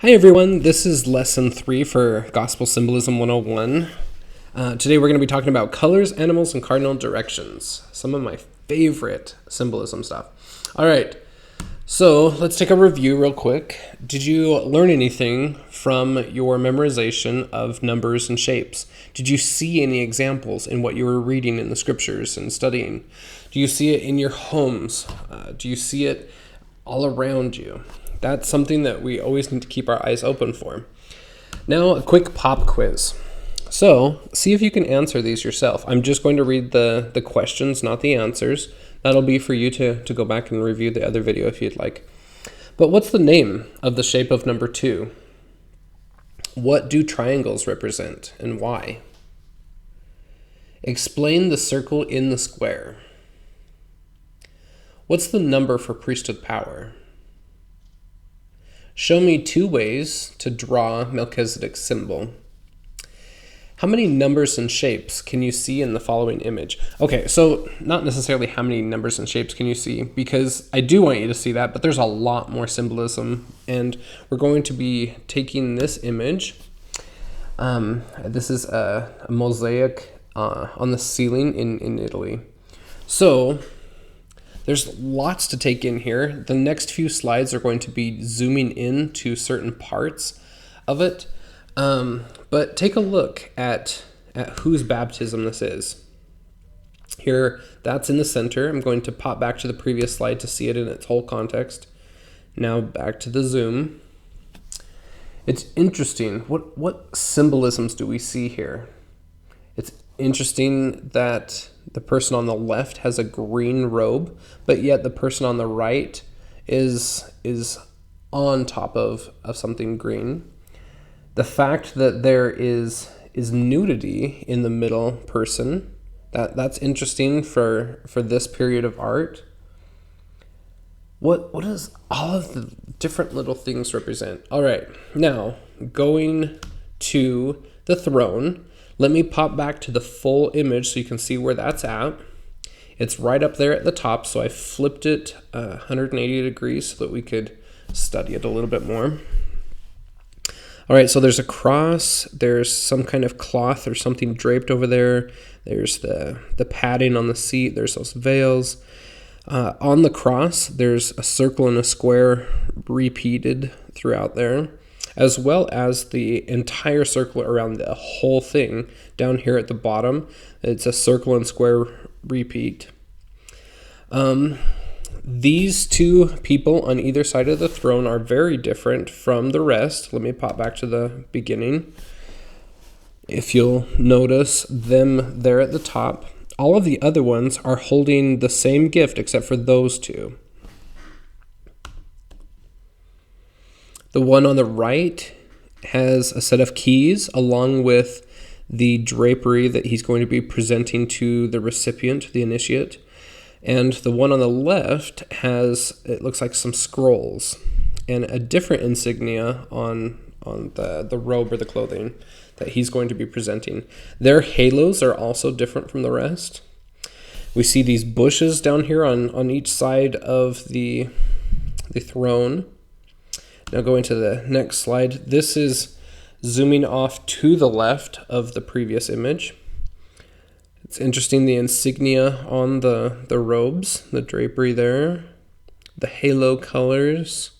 Hi everyone, this is lesson 3 for Gospel Symbolism 101. Today we're going to be talking about colors, animals, and cardinal directions. Some of my favorite symbolism stuff. Alright, so let's take a review real quick. Did you learn anything from your memorization of numbers and shapes? Did you see any examples in what you were reading in the scriptures and studying? Do you see it in your homes? Do you see it all around you? That's something that we always need to keep our eyes open for. Now, a quick pop quiz. So, see if you can answer these yourself. I'm just going to read the questions, not the answers. That'll be for you to go back and review the other video if you'd like. But what's the name of the shape of number 2? What do triangles represent and why? Explain the circle in the square. What's the number for priesthood power? Show me 2 ways to draw Melchizedek's symbol. How many numbers and shapes can you see in the following image? Okay, so not necessarily how many numbers and shapes can you see, because I do want you to see that, but there's a lot more symbolism, and we're going to be taking this image. This is a mosaic on the ceiling in Italy. So there's lots to take in here. The next few slides are going to be zooming in to certain parts of it. But take a look at whose baptism this is. Here, that's in the center. I'm going to pop back to the previous slide to see it in its whole context. Now back to the zoom. It's interesting. What symbolisms do we see here? It's interesting that the person on the left has a green robe, but yet the person on the right is on top of something green. The fact that there is nudity in the middle person, that's interesting for this period of art. What does all of the different little things represent? All right, now going to the throne. Let me pop back to the full image so you can see where that's at. It's right up there at the top, so I flipped it 180 degrees so that we could study it a little bit more. All right, so there's a cross, there's some kind of cloth or something draped over there, there's the padding on the seat, there's those veils. On the cross, there's a circle and a square repeated throughout there, as well as the entire circle around the whole thing. Down here at the bottom, it's a circle and square repeat. These 2 people on either side of the throne are very different from the rest. Let me pop back to the beginning. If you'll notice them there at the top, all of the other ones are holding the same gift except for those 2. The one on the right has a set of keys along with the drapery that he's going to be presenting to the recipient, the initiate. And the one on the left has, it looks like, some scrolls and a different insignia on the robe or the clothing that he's going to be presenting. Their halos are also different from the rest. We see these bushes down here on each side of the throne. Now going to the next slide. This is zooming off to the left of the previous image. It's interesting, the insignia on the robes, the drapery there, the halo colors.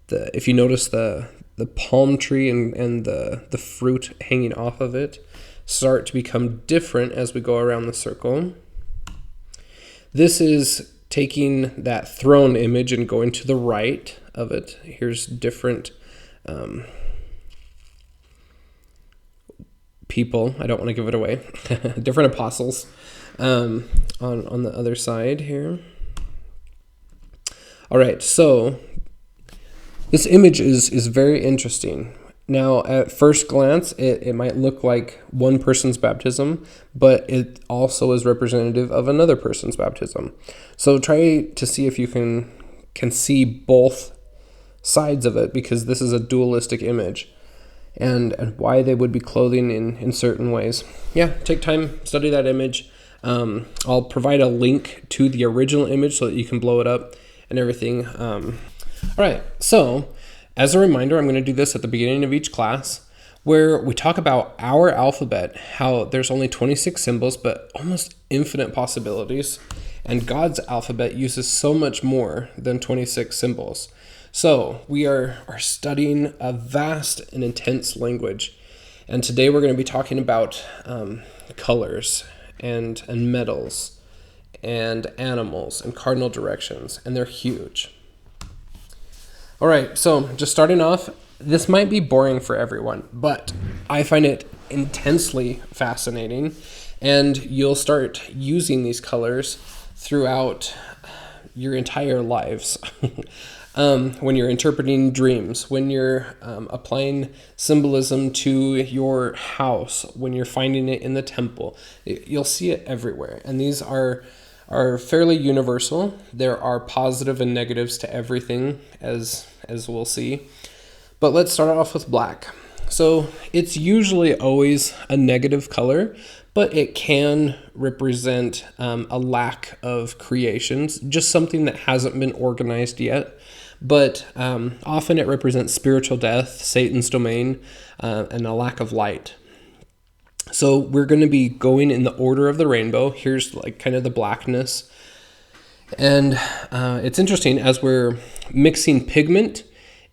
If you notice the palm tree and the fruit hanging off of it start to become different as we go around the circle. This is taking that throne image and going to the right of it. Here's different people. I don't want to give it away. Different apostles on the other side here. All right, so this image is very interesting. Now, at first glance, it might look like one person's baptism, but it also is representative of another person's baptism. So try to see if you can see both sides of it, because this is a dualistic image, and why they would be clothing in certain ways. Yeah, take time, study that image. I'll provide a link to the original image so that you can blow it up and everything. All right, So, as a reminder, I'm going to do this at the beginning of each class, where we talk about our alphabet, how there's only 26 symbols, but almost infinite possibilities. And God's alphabet uses so much more than 26 symbols. So we are studying a vast and intense language. And today we're going to be talking about colors and metals and animals and cardinal directions. And they're huge. All right, so just starting off, this might be boring for everyone, but I find it intensely fascinating, and you'll start using these colors throughout your entire lives. When you're interpreting dreams, when you're applying symbolism to your house, when you're finding it in the temple, you'll see it everywhere. And these are fairly universal. There are positive and negatives to everything, as we'll see. But let's start off with black. So it's usually always a negative color, but it can represent a lack of creations, just something that hasn't been organized yet. But often it represents spiritual death, Satan's domain, and a lack of light. So we're going to be going in the order of the rainbow. Here's like kind of the blackness. And it's interesting, as we're mixing pigment,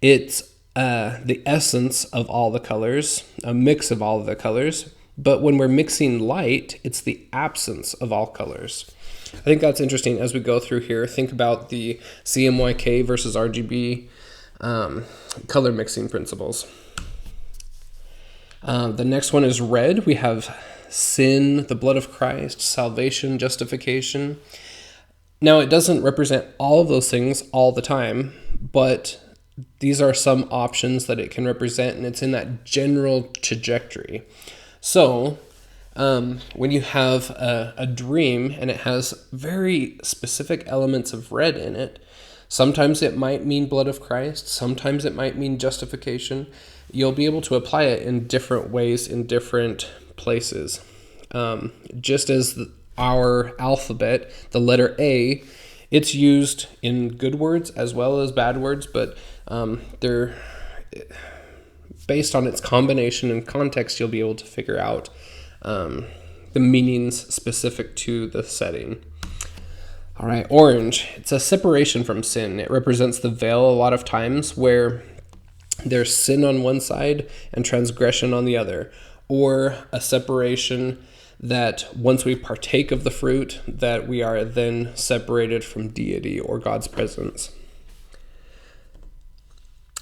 it's the essence of all the colors, a mix of all of the colors. But when we're mixing light, it's the absence of all colors. I think that's interesting as we go through here. Think about the CMYK versus RGB color mixing principles. The next one is red. We have sin, the blood of Christ, salvation, justification. Now, it doesn't represent all of those things all the time, but these are some options that it can represent, and it's in that general trajectory. So, when you have a dream and it has very specific elements of red in it, sometimes it might mean blood of Christ, sometimes it might mean justification. You'll be able to apply it in different ways in different places. Just as our alphabet, the letter A, it's used in good words as well as bad words, but they're based on its combination and context. You'll be able to figure out the meanings specific to the setting. All right, orange. It's a separation from sin. It represents the veil a lot of times, where there's sin on one side and transgression on the other, or a separation that once we partake of the fruit, that we are then separated from deity or God's presence.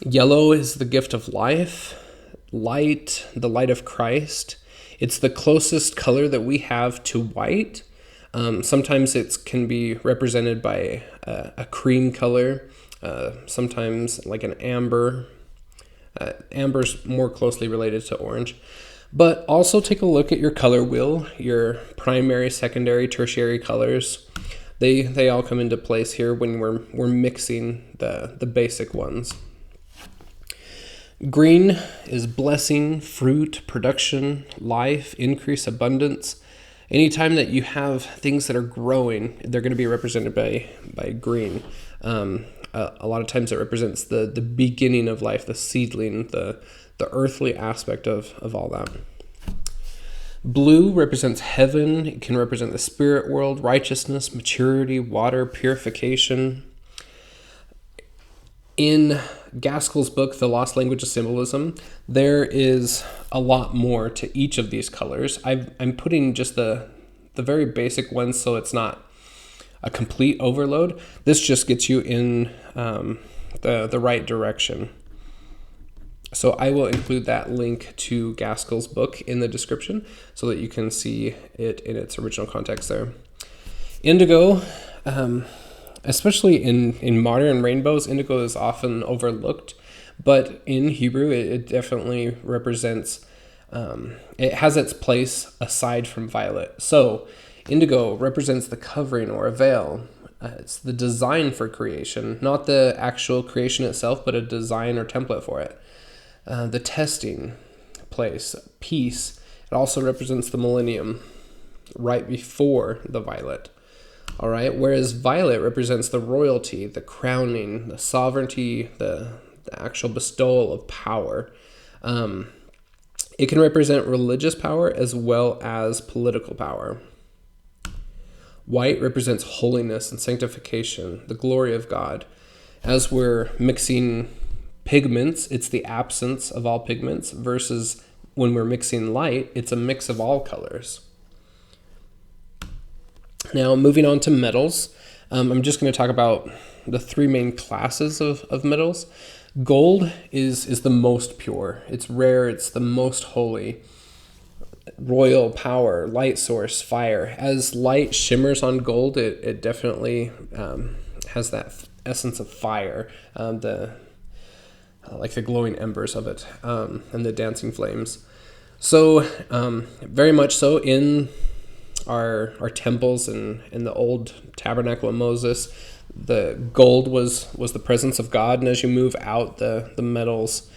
Yellow is the gift of life, light, the light of Christ. It's the closest color that we have to white. Sometimes it can be represented by a cream color, sometimes like an amber. Amber's more closely related to orange. But also take a look at your color wheel, your primary, secondary, tertiary colors. They all come into place here when we're mixing the basic ones. Green is blessing, fruit, production, life, increase, abundance. Anytime that you have things that are growing, they're going to be represented by green. A lot of times it represents the beginning of life, the seedling, the earthly aspect of all that. Blue represents heaven. It can represent the spirit world, righteousness, maturity, water, purification. In Gaskell's book, The Lost Language of Symbolism, there is a lot more to each of these colors. I'm putting just the very basic ones so it's not a complete overload. This just gets you in the right direction. So I will include that link to Gaskell's book in the description so that you can see it in its original context there. Indigo, especially in modern rainbows, indigo is often overlooked, but in Hebrew it definitely represents, it has its place aside from violet. So indigo represents the covering or a veil. It's the design for creation, not the actual creation itself, but a design or template for it. The testing place, peace. It also represents the millennium, right before the violet. All right. Whereas violet represents the royalty, the crowning, the sovereignty, the actual bestowal of power. It can represent religious power as well as political power. White represents holiness and sanctification, the glory of God. As we're mixing pigments, it's the absence of all pigments, versus when we're mixing light, it's a mix of all colors. Now, moving on to metals, I'm just going to talk about the three main classes of metals. Gold is the most pure. It's rare. It's the most holy. Royal power, light source, fire. As light shimmers on gold, it definitely has that essence of fire, like the glowing embers of it, and the dancing flames. So, very much so in our temples and in the old tabernacle of Moses, the gold was the presence of God, and as you move out, the metals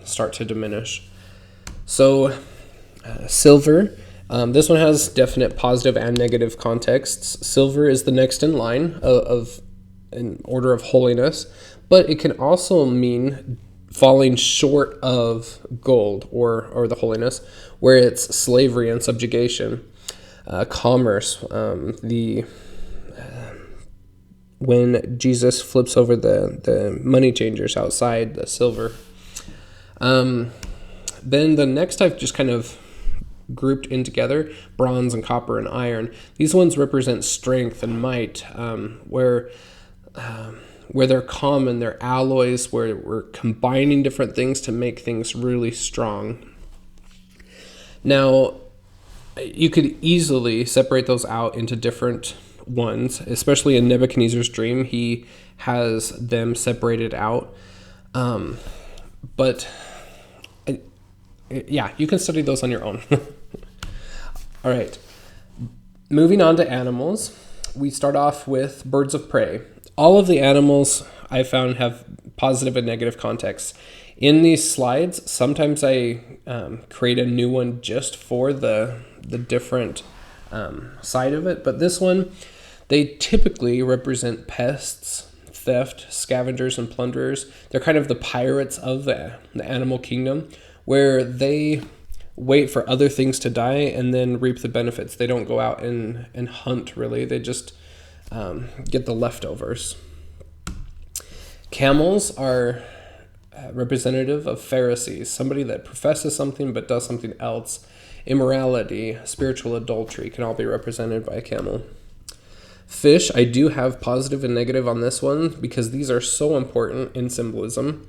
start to diminish. So silver, this one has definite positive and negative contexts. Silver is the next in line of in order of holiness, but it can also mean falling short of gold or the holiness, where it's slavery and subjugation. Commerce, when Jesus flips over the money changers outside the silver. Then the next I've just kind of grouped in together, bronze and copper and iron. These ones represent strength and might, where they're common, they're alloys, where we're combining different things to make things really strong. Now, you could easily separate those out into different ones, especially in Nebuchadnezzar's dream. He has them separated out. But yeah, you can study those on your own. All right. Moving on to animals, we start off with birds of prey. All of the animals I found have positive and negative contexts. In these slides, sometimes I create a new one just for the different side of it. But this one, they typically represent pests, theft, scavengers, and plunderers. They're kind of the pirates of the animal kingdom, where they wait for other things to die and then reap the benefits. They don't go out and hunt, really. They just get the leftovers. Camels are representative of Pharisees, somebody that professes something but does something else. Immorality, spiritual adultery can all be represented by a camel. Fish, I do have positive and negative on this one because these are so important in symbolism.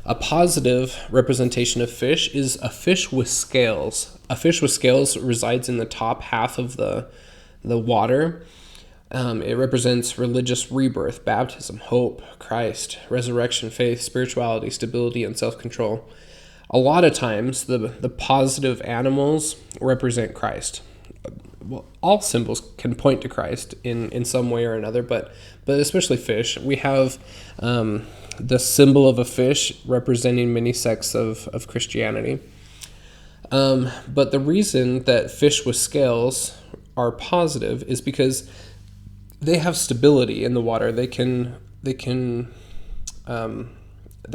A positive representation of fish is a fish with scales. A fish with scales resides in the top half of the water. It represents religious rebirth, baptism, hope, Christ, resurrection, faith, spirituality, stability, and self-control. A lot of times, the positive animals represent Christ. Well, all symbols can point to Christ in some way or another, but especially fish. We have the symbol of a fish representing many sects of Christianity. But the reason that fish with scales are positive is because they have stability in the water. They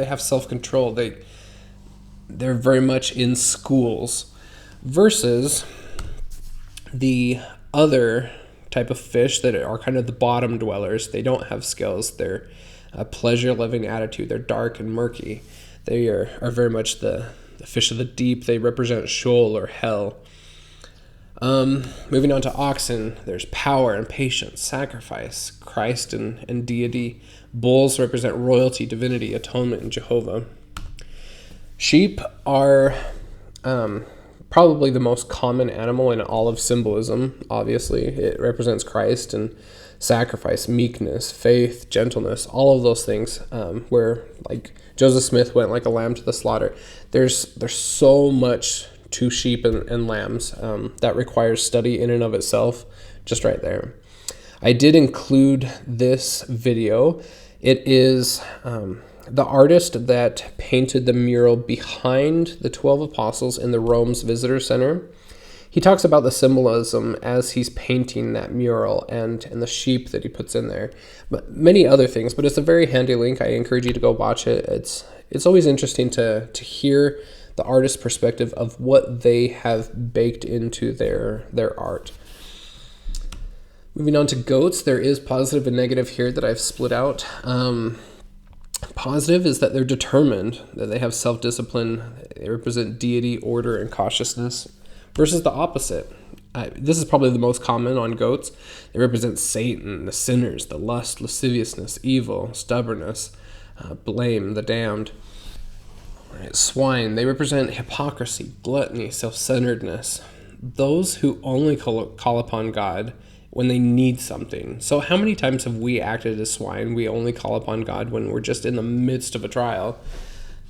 have self-control. They're very much in schools, versus the other type of fish that are kind of the bottom dwellers. They don't have scales. They're a pleasure-loving attitude. They're dark and murky. They are very much the fish of the deep. They represent Sheol or hell. Moving on to oxen, there's power and patience, sacrifice, Christ and deity. Bulls represent royalty, divinity, atonement, and Jehovah. Sheep are probably the most common animal in all of symbolism. Obviously, it represents Christ and sacrifice, meekness, faith, gentleness, all of those things, where like Joseph Smith went like a lamb to the slaughter. There's so much to sheep and lambs that requires study in and of itself, just right there. I did include this video. It is the artist that painted the mural behind the 12 apostles in the Rome's Visitor Center. he talks about the symbolism as he's painting that mural and the sheep that he puts in there, but many other things. But it's a very handy link. I encourage you to go watch it. It's always interesting to hear the artist's perspective of what they have baked into their art. Moving on to goats, there is positive and negative here that I've split out. Positive is that they're determined, that they have self-discipline, they represent deity, order, and cautiousness, versus the opposite. This is probably the most common on goats. They represent Satan, the sinners, the lust, lasciviousness, evil, stubbornness, blame, the damned. Right, swine, they represent hypocrisy, gluttony, self-centeredness. Those who only call upon God when they need something. So how many times have we acted as swine? We only call upon God when we're just in the midst of a trial.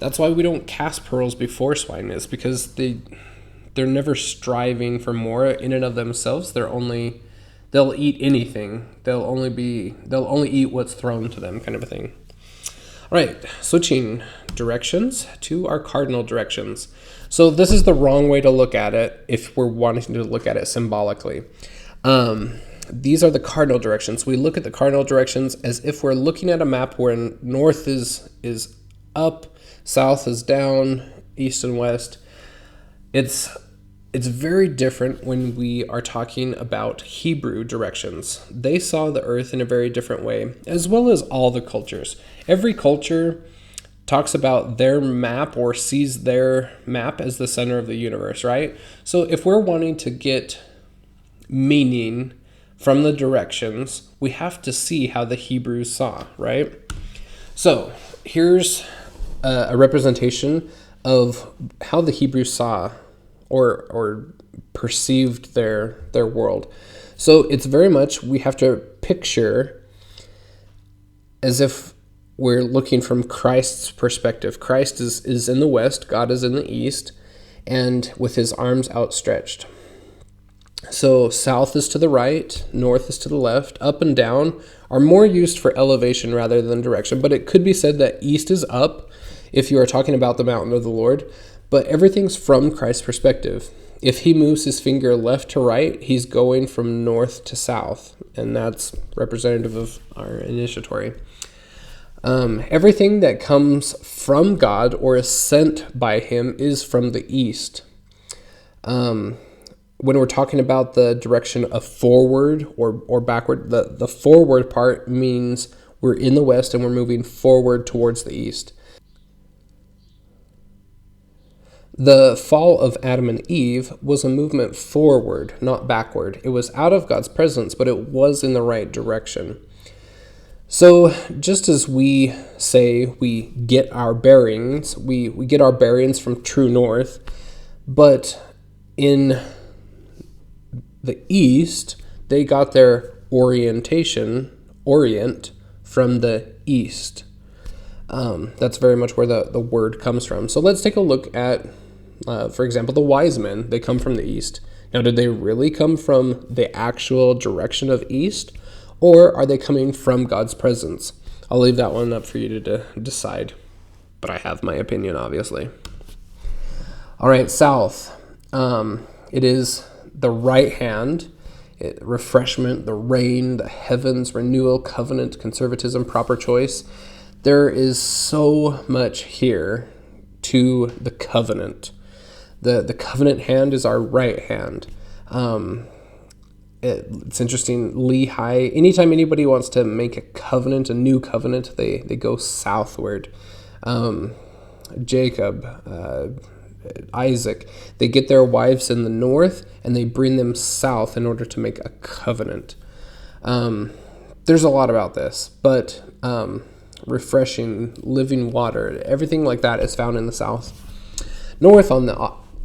That's why we don't cast pearls before swine is, because they're never striving for more in and of themselves. They'll eat anything. They'll only eat what's thrown to them, kind of a thing. All right, switching directions to our cardinal directions. So this is the wrong way to look at it if we're wanting to look at it symbolically. These are the cardinal directions. We look at the cardinal directions as if we're looking at a map where north is up, south is down, east and west. It's very different when we are talking about Hebrew directions. They saw the earth in a very different way, as well as all the cultures. Every culture talks about their map or sees their map as the center of the universe, right? So if we're wanting to get meaning from the directions, we have to see how the Hebrews saw, right? So here's a representation of how the Hebrews saw or perceived their world. So it's very much, we have to picture as if we're looking from Christ's perspective. Christ is in the west, God is in the east, and with his arms outstretched. So south is to the right, north is to the left, up and down are more used for elevation rather than direction, but it could be said that east is up if you are talking about the mountain of the Lord, but everything's from Christ's perspective. If he moves his finger left to right, he's going from north to south, and that's representative of our initiatory. Everything that comes from God or is sent by him is from the east. When we're talking about the direction of forward or backward, the forward part means we're in the west and we're moving forward towards the east. The fall of Adam and Eve was a movement forward, not backward. It was out of God's presence, but it was in the right direction. So just as we say we get our bearings, we get our bearings from true north, but in the east, they got their orient from the east. That's very much where the word comes from. So let's take a look at, for example, the wise men. They come from the east. Now, did they really come from the actual direction of east, or are they coming from God's presence? I'll leave that one up for you to decide, but I have my opinion, obviously. All right, south. It is the right hand, refreshment, the rain, the heavens, renewal, covenant, conservatism, proper choice. There is so much here to the covenant. The covenant hand is our right hand. It's interesting, Lehi, anytime anybody wants to make a covenant, a new covenant, they go southward. Jacob, Isaac, they get their wives in the north and they bring them south in order to make a covenant. There's a lot about this, but refreshing, living water, everything like that is found in the south. North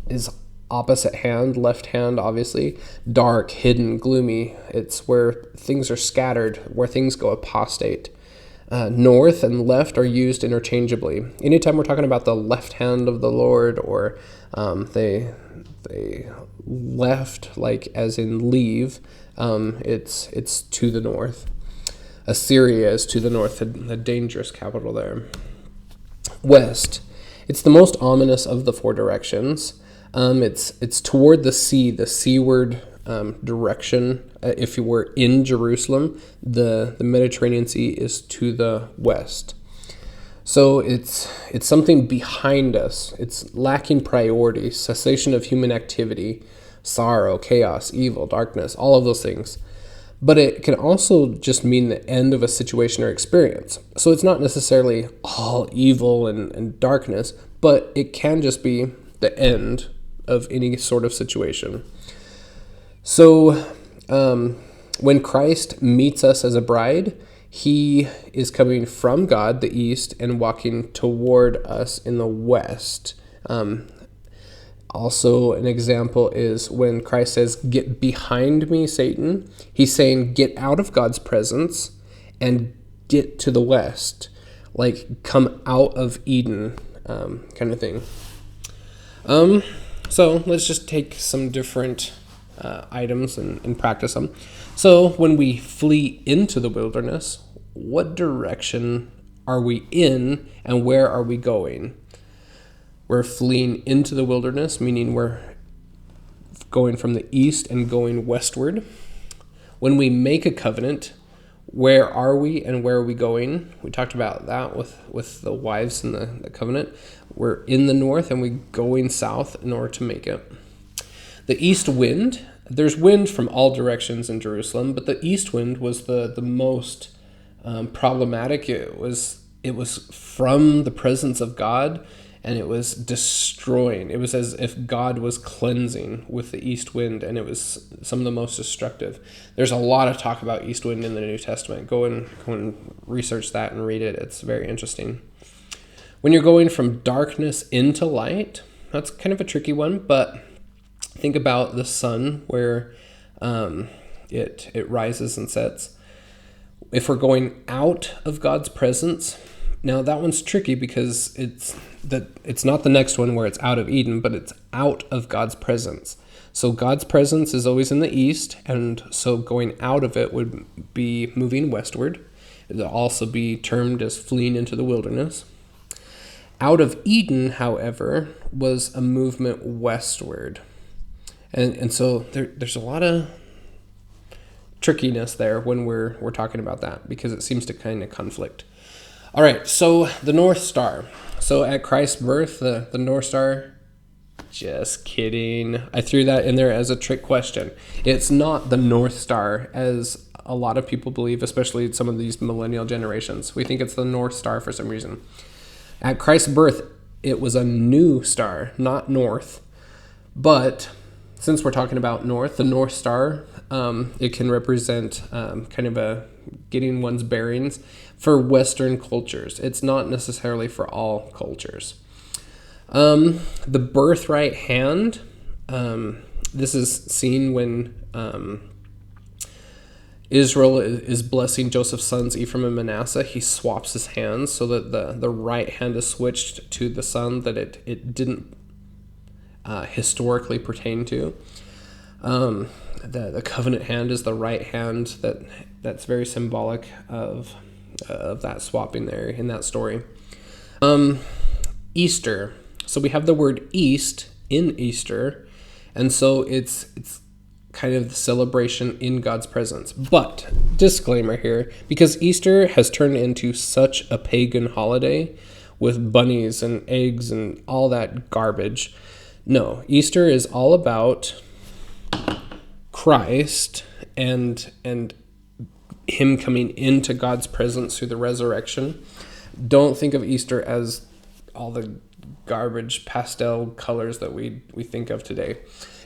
is opposite hand, left hand, obviously. Dark, hidden, gloomy. It's where things are scattered, where things go apostate. North and left are used interchangeably. Anytime we're talking about the left hand of the Lord, or they left, like as in leave, it's to the north. Assyria is to the north, the dangerous capital there. West, it's the most ominous of the four directions. It's toward the sea, the seaward direction. If you were in Jerusalem, the Mediterranean Sea is to the west. So it's something behind us. It's lacking priority, cessation of human activity, sorrow, chaos, evil, darkness, all of those things. But it can also just mean the end of a situation or experience. So it's not necessarily all evil and darkness, but it can just be the end of any sort of situation. So when Christ meets us as a bride, he is coming from God, the east, and walking toward us in the west. Also, an example is when Christ says, "Get behind me, Satan." He's saying, get out of God's presence and get to the west. Like, come out of Eden, kind of thing. So let's just take some different items and practice them. So when we flee into the wilderness, what direction are we in and where are we going? We're fleeing into the wilderness, meaning we're going from the east and going westward. When we make a covenant, where are we and where are we going? We talked about that with the wives in the covenant. We're in the north and we're going south in order to make it. The east wind, there's wind from all directions in Jerusalem, but the east wind was the most problematic. It was from the presence of God, and it was destroying. It was as if God was cleansing with the east wind, and it was some of the most destructive. There's a lot of talk about east wind in the New Testament. Go and research that and read it. It's very interesting. When you're going from darkness into light, that's kind of a tricky one, but think about the sun where it rises and sets. If we're going out of God's presence, now that one's tricky because it's not the next one where it's out of Eden, but it's out of God's presence. So God's presence is always in the east, and so going out of it would be moving westward. It would also be termed as fleeing into the wilderness. Out of Eden, however, was a movement westward. And so there's a lot of trickiness there when we're talking about that, because it seems to kind of conflict. All right, so the North Star. So at Christ's birth, the North Star, just kidding. I threw that in there as a trick question. It's not the North Star, as a lot of people believe, especially some of these millennial generations. We think it's the North Star for some reason. At Christ's birth, it was a new star, not north. But since we're talking about north, the North Star, it can represent kind of a getting one's bearings for Western cultures. It's not necessarily for all cultures. The birthright hand, this is seen when Israel is blessing Joseph's sons, Ephraim and Manasseh. He swaps his hands so that the right hand is switched to the son that it didn't historically pertain to. The covenant hand is the right hand that's very symbolic of that swapping there in that story. Easter. So we have the word east in Easter, and so it's kind of the celebration in God's presence. But disclaimer here, because Easter has turned into such a pagan holiday with bunnies and eggs and all that garbage. No, Easter is all about Christ and him coming into God's presence through the resurrection. Don't think of Easter as all the garbage pastel colors that we think of today.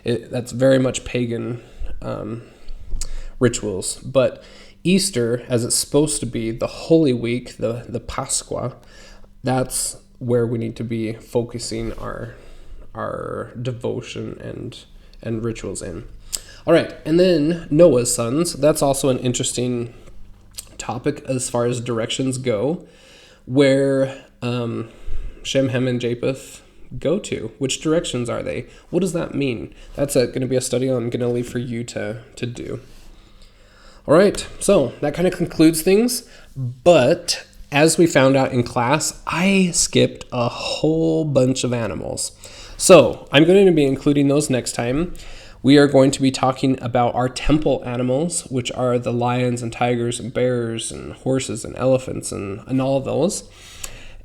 That's very much pagan rituals. But Easter, as it's supposed to be, the Holy Week, the Pascha, that's where we need to be focusing our devotion and rituals in. All right, and then Noah's sons. That's also an interesting topic as far as directions go, where Shem, Ham, and Japheth go to. Which directions are they? What does that mean? That's going to be a study I'm going to leave for you to do. All right, so that kind of concludes things, but as we found out in class, I skipped a whole bunch of animals. So I'm going to be including those next time. We are going to be talking about our temple animals, which are the lions and tigers and bears and horses and elephants and all of those,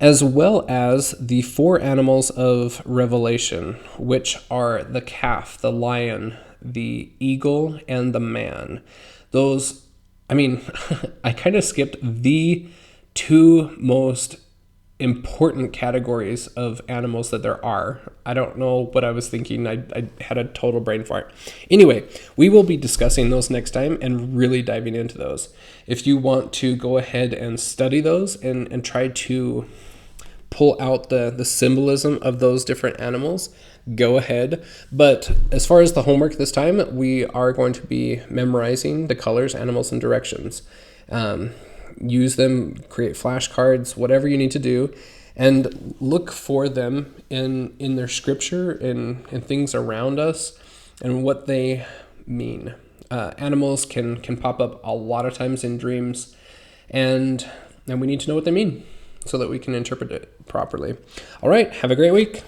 as well as the 4 animals of Revelation, which are the calf, the lion, the eagle, and the man. Those, I kind of skipped the 2 most important categories of animals that there are. I don't know what I was thinking. I had a total brain fart. Anyway, we will be discussing those next time and really diving into those. If you want to go ahead and study those and try to pull out the symbolism of those different animals, go ahead. But as far as the homework this time, we are going to be memorizing the colors, animals, and directions. Use them, create flashcards, whatever you need to do, and look for them in their scripture and things around us and what they mean. Animals can pop up a lot of times in dreams, and we need to know what they mean so that we can interpret it properly. All right, have a great week.